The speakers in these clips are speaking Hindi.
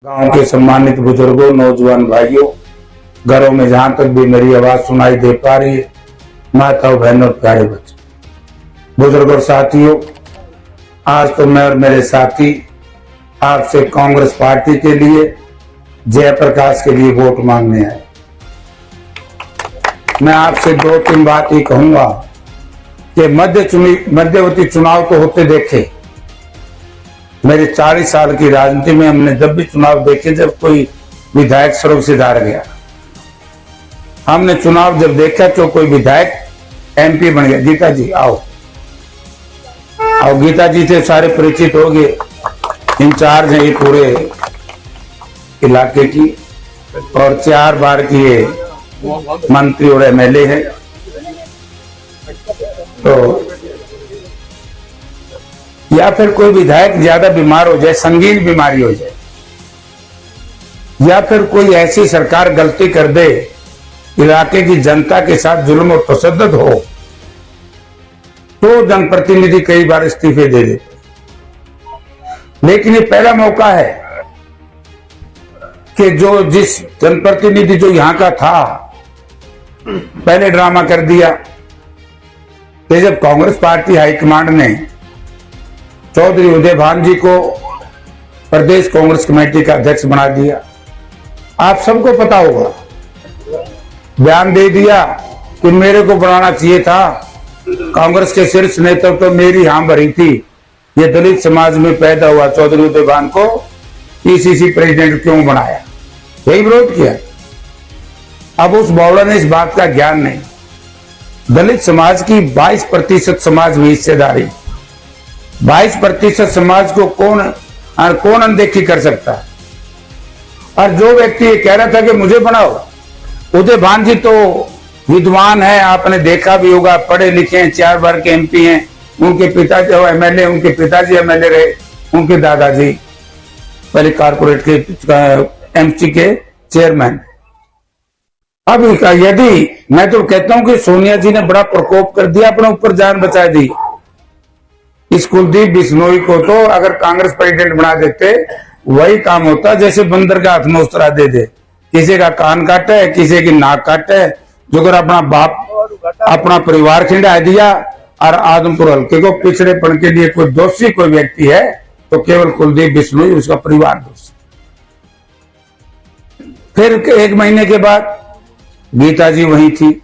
गांव के सम्मानित बुजुर्गों, नौजवान भाइयों, घरों में जहां तक भी मेरी आवाज सुनाई दे पा रही है, माताओं, बहनों, प्यारे बच्चे, बुजुर्गों और साथियों, आज तो मैं और मेरे साथी आपसे कांग्रेस पार्टी के लिए, जयप्रकाश के लिए वोट मांगने आए। मैं आपसे दो तीन बात ही कहूंगा कि मध्यवर्ती चुनाव तो होते देखे। मेरे 40 साल की राजनीति में हमने जब भी चुनाव देखे, जब कोई विधायक सड़क से हार गया, हमने चुनाव जब देखा तो कोई विधायक एमपी बन गया। गीता जी आओ, गीता जी से सारे परिचित हो गए, इंचार्ज है ये पूरे इलाके की, और 4 बार की ये मंत्री और एमएलए है। तो या फिर कोई विधायक ज्यादा बीमार हो जाए, संगीन बीमारी हो जाए, या फिर कोई ऐसी सरकार गलती कर दे, इलाके की जनता के साथ जुल्म और तशद्दुद हो, तो जनप्रतिनिधि कई बार इस्तीफे दे देते। लेकिन ये पहला मौका है कि जिस जनप्रतिनिधि जो यहां का था, पहले ड्रामा कर दिया कि जब कांग्रेस पार्टी हाईकमांड ने चौधरी उदय भान जी को प्रदेश कांग्रेस कमेटी का अध्यक्ष बना दिया, आप सबको पता होगा, बयान दे दिया कि मेरे को बनाना चाहिए था, कांग्रेस के शीर्ष नेतृत्व तो मेरी हां भरी थी, ये दलित समाज में पैदा हुआ चौधरी उदय भान को पीसीसी प्रेसिडेंट क्यों बनाया, यही विरोध किया। अब उस बावड़ा ने इस बात का ज्ञान नहीं, दलित समाज की 22% समाज में हिस्सेदारी, 22% समाज को कौन अनदेखी कर सकता है। और जो व्यक्ति ये कह रहा था कि मुझे बनाओ, उदय भान जी तो विद्वान है, आपने देखा भी होगा, पढ़े लिखे हैं, 4 बार के एमपी हैं, उनके पिताजी एमएलए, उनके पिताजी एमएलए रहे, उनके दादाजी पहले कारपोरेट के एमसी के चेयरमैन। अब यदि मैं तो कहता हूं कि सोनिया जी ने बड़ा प्रकोप कर दिया, अपने ऊपर जान बचा दी। इस कुलदीप बिश्नोई को तो अगर कांग्रेस प्रेसिडेंट बना देते, वही काम होता जैसे बंदर का हाथ में उस्तरा दे दे, किसी का कान काटे, किसी की नाक काटे। जो अगर अपना बाप अपना परिवार खिंडा दिया, और आदमपुर हल्के को पिछड़ेपन के लिए कोई दोषी कोई व्यक्ति है तो केवल कुलदीप बिश्नोई, उसका परिवार दोषी। फिर 1 महीने के बाद गीता जी वही थी।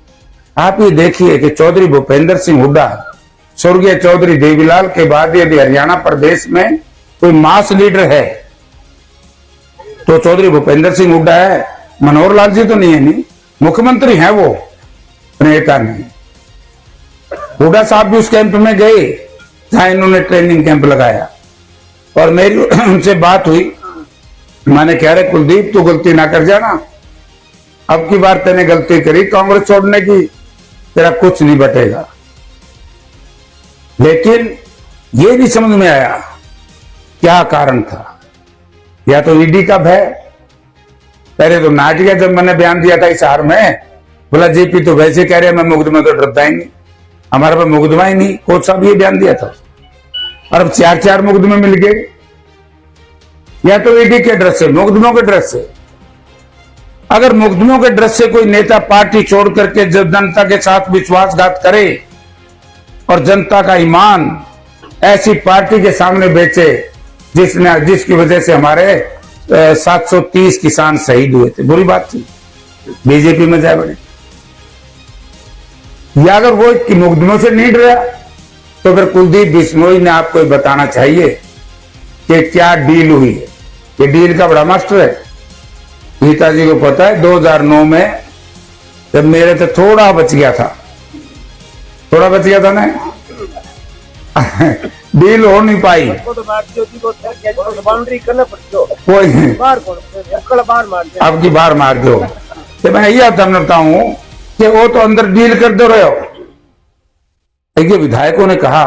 आप ये देखिए कि चौधरी भूपेंद्र सिंह हुड्डा, स्वर्गीय चौधरी देवीलाल के बाद यदि हरियाणा प्रदेश में कोई मास लीडर है तो चौधरी भूपेंद्र सिंह हुड्डा है। मनोहर लाल जी तो नहीं है, नहीं मुख्यमंत्री हैं वो, नेता नहीं। हुड्डा साहब भी उस कैंप में गए जहां इन्होंने ट्रेनिंग कैंप लगाया, और मेरी उनसे बात हुई, मैंने कह रहे कुलदीप तू गलती ना कर जाना, अब की बार तेने गलती करी कांग्रेस छोड़ने की, तेरा कुछ नहीं बटेगा। लेकिन ये नहीं समझ में आया क्या कारण था। या तो ईडी का भय, पहले तो नाटिका जब मैंने बयान दिया था इस हार में, बोला जेपी तो वैसे कह रहे हैं मैं मुकदमे तो डरता ही नहीं, हमारे पास मुकदमा ही नहीं, कोर्ट साहब ये बयान दिया था, और अब 4 मुकदमे मिल गए। या तो ईडी के डर से, मुकदमों के डर से। अगर मुकदमों के डर से कोई नेता पार्टी छोड़ करके जब जनता के साथ विश्वासघात करे और जनता का ईमान ऐसी पार्टी के सामने बेचे जिसकी वजह से हमारे 730 किसान शहीद हुए थे, बुरी बात थी, बीजेपी में जाए बड़े। या अगर वो मुकदमों से नहीं डरा तो फिर कुलदीप बिश्नोई ने आपको बताना चाहिए कि क्या डील हुई है। ये डील का बड़ा मास्टर है, गीता जी को पता है। 2009 में जब मेरे से थोड़ा बच गया था ना डील हो नहीं पाई, कोई अब की बार मार दो, तो मैं यही समझता हूं कि वो तो अंदर डील कर दो रहे हो। देखिए विधायकों ने कहा,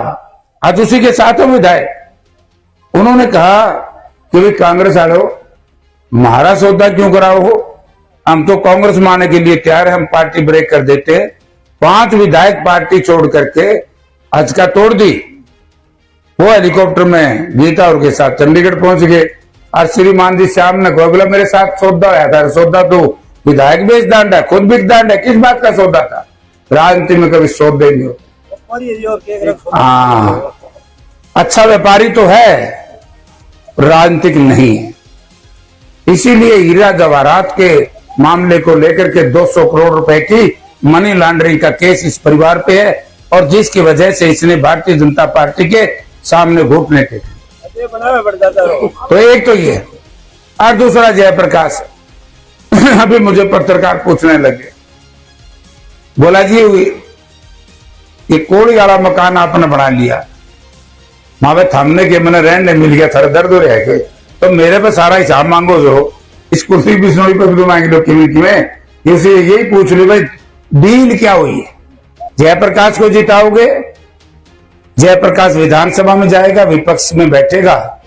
आज उसी के साथ हो विधायक, उन्होंने कहा कि भाई कांग्रेस वालों हमारा सौदा क्यों कराओ हो, हम तो कांग्रेस में आने के लिए तैयार है, हम पार्टी ब्रेक कर देते हैं। 5 विधायक पार्टी छोड़ करके आज का तोड़ दी, वो हेलीकॉप्टर में गीता और के साथ चंडीगढ़ पहुंच गए। और श्रीमान जी सामने बोला मेरे साथ सौदा आया था, सौदा तो विधायक बेच दांड है, खुद बिक दांड है, किस बात का सौदा था? राजनीति में कभी सौदे नहीं होते। हाँ, अच्छा व्यापारी तो है, राजनीतिक नहीं है। इसीलिए हीरा जवाहरात के मामले को लेकर के 200 करोड़ रुपए की मनी लॉन्ड्रिंग का केस इस परिवार पे है, और जिसकी वजह से इसने भारतीय जनता पार्टी के सामने घुटने टेके। तो एक तो ये, और दूसरा जयप्रकाश अभी मुझे पत्रकार पूछने लगे, बोला जी ये कोड़ी वाला मकान आपने बना लिया, मावे थमने के मैंने रहने मिल गया, थर दर्द हो रहा है, तो मेरे पे सारा हिसाब मांगो जो इस कुर्सी बिस्नोई पे भी मांग लो कि इसे यही पूछ लो भाई डील क्या हुई है? जयप्रकाश को जिताओगे, जयप्रकाश विधानसभा में जाएगा, विपक्ष में बैठेगा,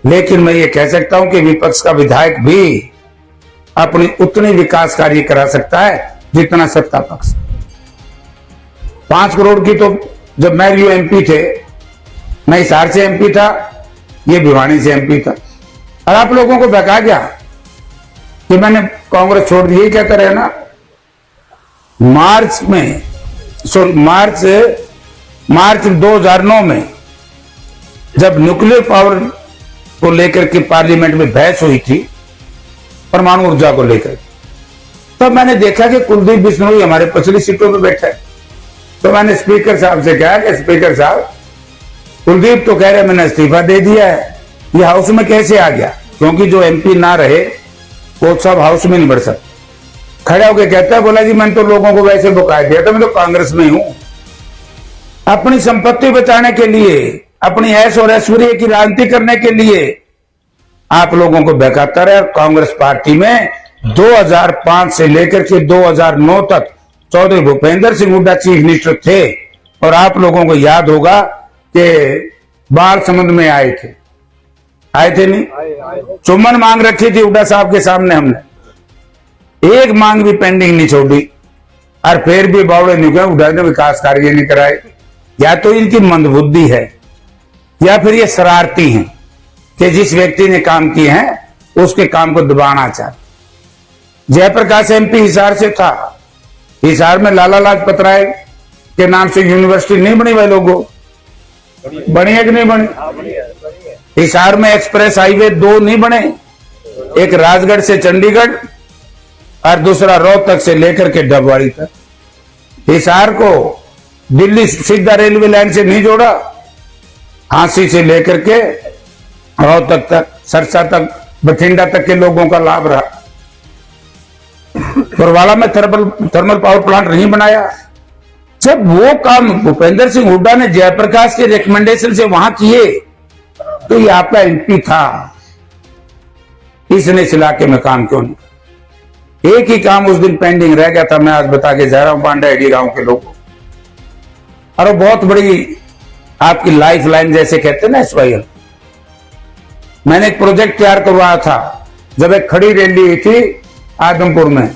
लेकिन मैं ये कह सकता हूं कि विपक्ष का विधायक भी अपनी उतनी विकास कार्य करा सकता है जितना सत्ता पक्ष। 5 करोड़ की तो जब मैं एमपी थे, मैं हिसार से एमपी था, ये भिवानी से एमपी था, और आप लोगों को बता गया कि मैंने कांग्रेस छोड़ दी, ये कहता रहे ना। मार्च 2009 में जब न्यूक्लियर पावर को लेकर के पार्लियामेंट में बहस हुई थी, परमाणु ऊर्जा को लेकर, तब मैंने देखा कि कुलदीप बिश्नोई हमारे पिछली सीटों पे बैठा है। तो मैंने स्पीकर साहब से कहा कि स्पीकर साहब, कुलदीप तो कह रहे मैंने इस्तीफा दे दिया है, ये हाउस में कैसे आ गया? क्योंकि जो एमपी ना रहे वो सब हाउस में नहीं बढ़ सकते। खड़ा होकर कहता है, बोला जी मैंने तो लोगों को वैसे बुका दिया था, मैं तो कांग्रेस में हूं। अपनी संपत्ति बचाने के लिए, अपनी ऐश और ऐश्वर्य की राजनीति करने के लिए आप लोगों को बहकाता रहा। कांग्रेस पार्टी में 2005 से लेकर के 2009 तक चौधरी भूपेंद्र सिंह हुड्डा चीफ मिनिस्टर थे, और आप लोगों को याद होगा कि बाढ़ समुद्र में आए थे नहीं? चुम्बन मांग रखी थी हुड्डा साहब के सामने, हमने एक मांग भी पेंडिंग नहीं छोड़ी, और फिर भी बावड़े नहीं गए, हुड्डा ने विकास कार्य नहीं कराए। या तो इनकी मंदबुद्धि है, या फिर ये शरारती हैं कि जिस व्यक्ति ने काम किए हैं उसके काम को दबाना चाहते। जयप्रकाश एमपी हिसार से था, हिसार में लाला लाजपत राय के नाम से यूनिवर्सिटी नहीं बनी, वह लोगों बनी है कि नहीं बनी? हिसार में एक्सप्रेस हाईवे 2 नहीं बने, एक राजगढ़ से चंडीगढ़ और दूसरा रोहतक से लेकर के डबवाड़ी तक। हिसार को दिल्ली सीधा रेलवे लाइन से नहीं जोड़ा, हांसी से लेकर के रोहतक तक, सरसा तक, बठिंडा तक के लोगों का लाभ रहा। पुरवाला में थर्मल पावर प्लांट नहीं बनाया। जब वो काम भूपेंद्र सिंह हुड्डा ने जयप्रकाश के रिकमेंडेशन से वहां किए, तो ये आपका एमपी था, इसने इस इलाके में काम क्यों नहीं? एक ही काम उस दिन पेंडिंग रह गया था, मैं आज बता के जा रहा हूं पांडेडी गांव के लोगों, और बहुत बड़ी आपकी लाइफ लाइन जैसे कहते हैं ना SYL। मैंने एक प्रोजेक्ट तैयार करवाया था, जब एक खड़ी रैली हुई थी आदमपुर में।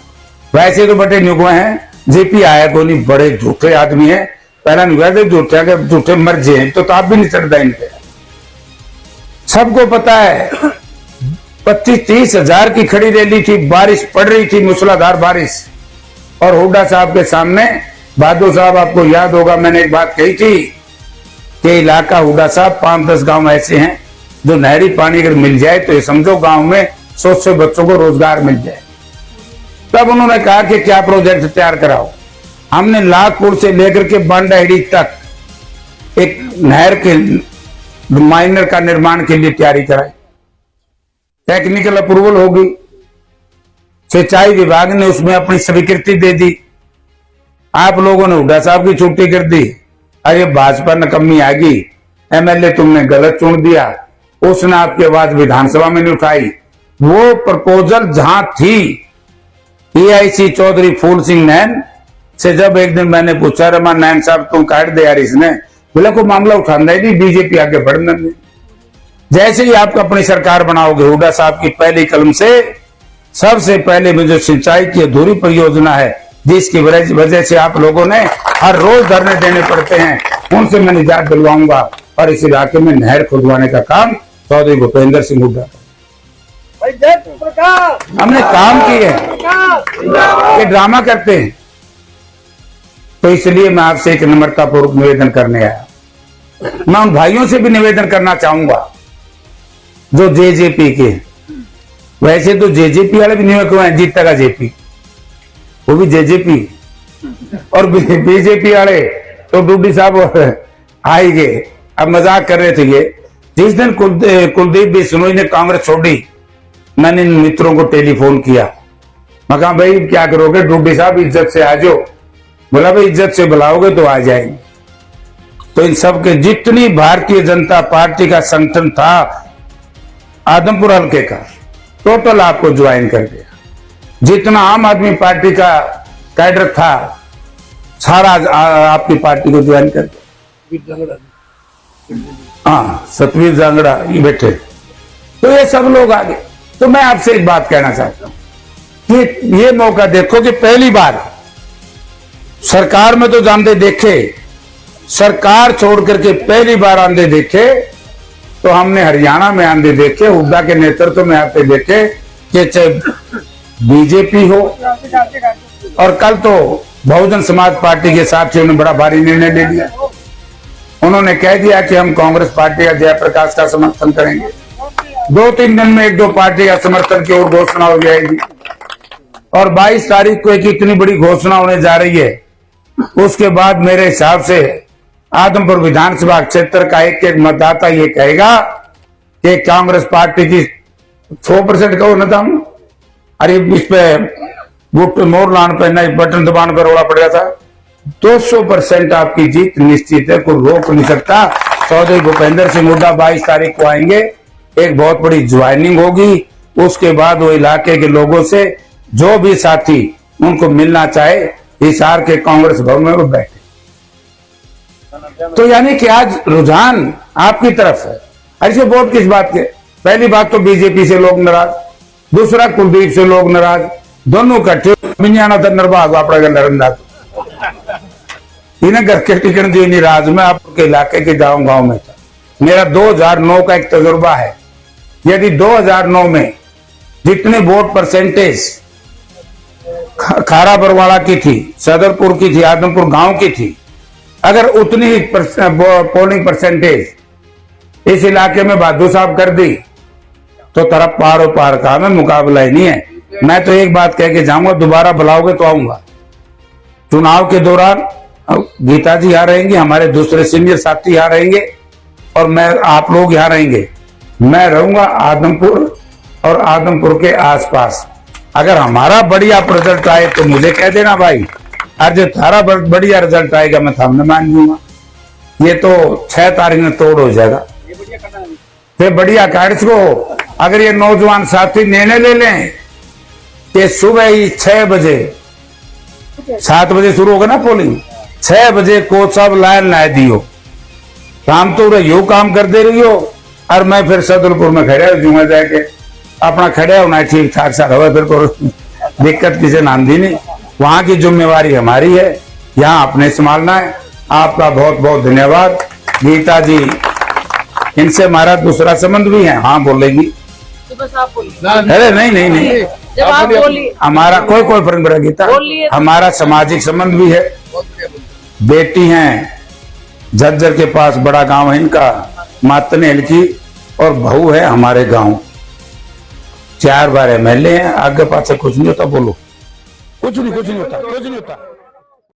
वैसे तो बड़े न्युगवे हैं, जेपी आया को नहीं, बड़े झूठे आदमी है। पहला नुगा झूठे मर जाए तो आप भी नहीं चढ़ता इनके। सबको पता है 25-30 हजार की खड़ी रैली थी, बारिश पड़ रही थी, मूसलाधार बारिश, और हुड्डा साहब के सामने बहादुर साहब, आपको याद होगा मैंने एक बात कही थी कि इलाका हुड्डा साहब 5-10 गांव ऐसे हैं जो नहरी पानी अगर मिल जाए तो ये समझो गांव में 100 से बच्चों को रोजगार मिल जाए। तब उन्होंने कहा कि क्या प्रोजेक्ट तैयार कराओ। हमने लाखपुर से लेकर के बांडाहेड़ी तक एक नहर के माइनर का निर्माण के लिए तैयारी कराई, टेक्निकल अप्रूवल होगी, सिंचाई विभाग ने उसमें अपनी स्वीकृति दे दी। आप लोगों ने हुड्डा साहब की छुट्टी कर दी, अरे भाजपा नकम्मी आ गई, MLA तुमने गलत चुन दिया, उसने आपकी आवाज विधानसभा में नहीं उठाई। वो प्रपोजल जहां थी EIC चौधरी फूल सिंह नैन से, जब एक दिन मैंने पूछा, रमान नैन साहब तुम काट दे यार, इसने बोला को मामला उठाना ही नहीं, बीजेपी आगे बढ़ना नहीं। जैसे ही आप अपनी सरकार बनाओगे, हुड्डा साहब की पहली कलम से सबसे पहले में जो सिंचाई की अधूरी परियोजना है, जिसकी वजह से आप लोगों ने हर रोज धरने देने पड़ते हैं, उनसे मैं निजात दिलवाऊंगा, और इस इलाके में नहर खुदवाने का काम चौधरी भूपेंद्र सिंह हुड्डा। हमने काम किए हैं, ये ड्रामा करते हैं। तो इसलिए मैं आपसे एक नम्रतापूर्वक निवेदन करने आया। मैं उन भाइयों से भी निवेदन करना चाहूंगा जो जेजेपी के, वैसे तो जेजेपी वाले भी निवेदक हैं, जीतता का जेपी वो भी जेजेपी, और बीजेपी वाले तो डूडी साहब आए गए। अब मजाक कर रहे थे ये, जिस दिन कुलदीप बिश्नोई ने कांग्रेस छोड़ी, मैंने इन मित्रों को टेलीफोन किया, मैं कहा भाई क्या करोगे, डूडी साहब इज्जत से आ जाओ। बोला भाई इज्जत से बुलाओगे तो आ जाएंगे। तो इन सबके जितनी भारतीय जनता पार्टी का संगठन था आदमपुर हल्के का, टोटल आपको ज्वाइन कर दिया। जितना आम आदमी पार्टी का कैडर था सारा आपकी पार्टी को ज्वाइन कर दिया। हाँ, सतवीर जांगड़ा ये बैठे, तो ये सब लोग आ गए। तो मैं आपसे एक बात कहना चाहता हूं कि ये मौका देखो कि पहली बार सरकार में तो आंधे देखे, सरकार छोड़ करके पहली बार आंधे देखे तो हमने हरियाणा में आंधे देखे, हुड्डा के नेतृत्व में आते देखे कि चाहे बीजेपी हो, और कल तो बहुजन समाज पार्टी के साथियों ने बड़ा भारी निर्णय ले लिया। उन्होंने कह दिया कि हम कांग्रेस पार्टी या जयप्रकाश का समर्थन करेंगे। 2-3 दिन में 1-2 पार्टी का समर्थन की ओर घोषणा हो जाएगी, और 22 तारीख को एक इतनी बड़ी घोषणा होने जा रही है। उसके बाद मेरे हिसाब से आदमपुर विधानसभा क्षेत्र का एक मतदाता ये कहेगा कि कांग्रेस पार्टी की 100% कहो न था, अरे इस पे बुट मोर लान पे नहीं बटन दबाने पर रोड़ा पड़ गया था। 200% आपकी जीत निश्चित है, कोई रोक नहीं सकता। चौधरी भूपेंद्र सिंह हुड्डा 22 तारीख को आएंगे, एक बहुत बड़ी ज्वाइनिंग होगी। उसके बाद वो इलाके के लोगों से जो भी साथी उनको मिलना चाहे हिसार के कांग्रेस भवन में वो बैठे। तो यानी कि आज रुझान आपकी तरफ है। ऐसे वोट किस बात के? पहली बात तो बीजेपी से लोग नाराज, दूसरा कुलदीप से लोग नाराज, दोनों इकट्ठे मिनियाना था नरबाग अपना नरंदा इन्हें घर के टिकट दिए नहीं राज। मैं आपके इलाके के गांव में था, मेरा 2009 का एक तजुर्बा है। यदि 2009 में जितने वोट परसेंटेज खारा बरवाड़ा की थी, सदरपुर की थी, आदमपुर गांव की थी, अगर उतनी ही पोलिंग परसेंटेज इस इलाके में बहादुर साहब कर दी तो तरफ पार पार का में मुकाबला ही नहीं है। मैं तो एक बात कह के जाऊंगा, दोबारा बुलाओगे तो आऊंगा। चुनाव के दौरान गीता जी यहाँ रहेंगे, हमारे दूसरे सीनियर साथी यहाँ रहेंगे, और मैं आप लोग यहाँ रहेंगे। मैं रहूंगा आदमपुर और आदमपुर के आसपास। अगर हमारा बढ़िया रिजल्ट आए तो मुझे कह देना भाई, और जो तारा बढ़िया रिजल्ट आएगा मैं सामने मान लूंगा। ये तो 6 तारीख में तोड़ हो जाएगा। फिर बढ़िया कार्य को अगर ये नौजवान साथी निर्णय ले लें कि सुबह ही 6 बजे, 7 बजे शुरू होगा ना पोलिंग, 6 बजे को सब लाइन ला दियो, काम तो यो काम कर दे रही हो, और मैं फिर सदरपुर में खड़े हो जूंगा, जाके अपना खड़े होना ठीक ठाक सा रहो, फिर को दिक्कत किसी नांदी नहीं। वहां की जिम्मेवारी हमारी है, यहाँ अपने संभालना है। आपका बहुत बहुत धन्यवाद। गीता जी, इनसे हमारा दूसरा संबंध भी है। हाँ बोलेगी? तो बस आप बोलिए। अरे नहीं, जब आप बोलिए हमारा कोई फर्क नहीं पड़ा गीता। हमारा सामाजिक संबंध भी है। बेटी हैं झज्जर के पास, बड़ा गांव है इनका, मातनेल की, और बहू है हमारे गांव। 4 बार MLA हैं। आगे पास कुछ नहीं होता, बोलो। कुछ नहीं होता।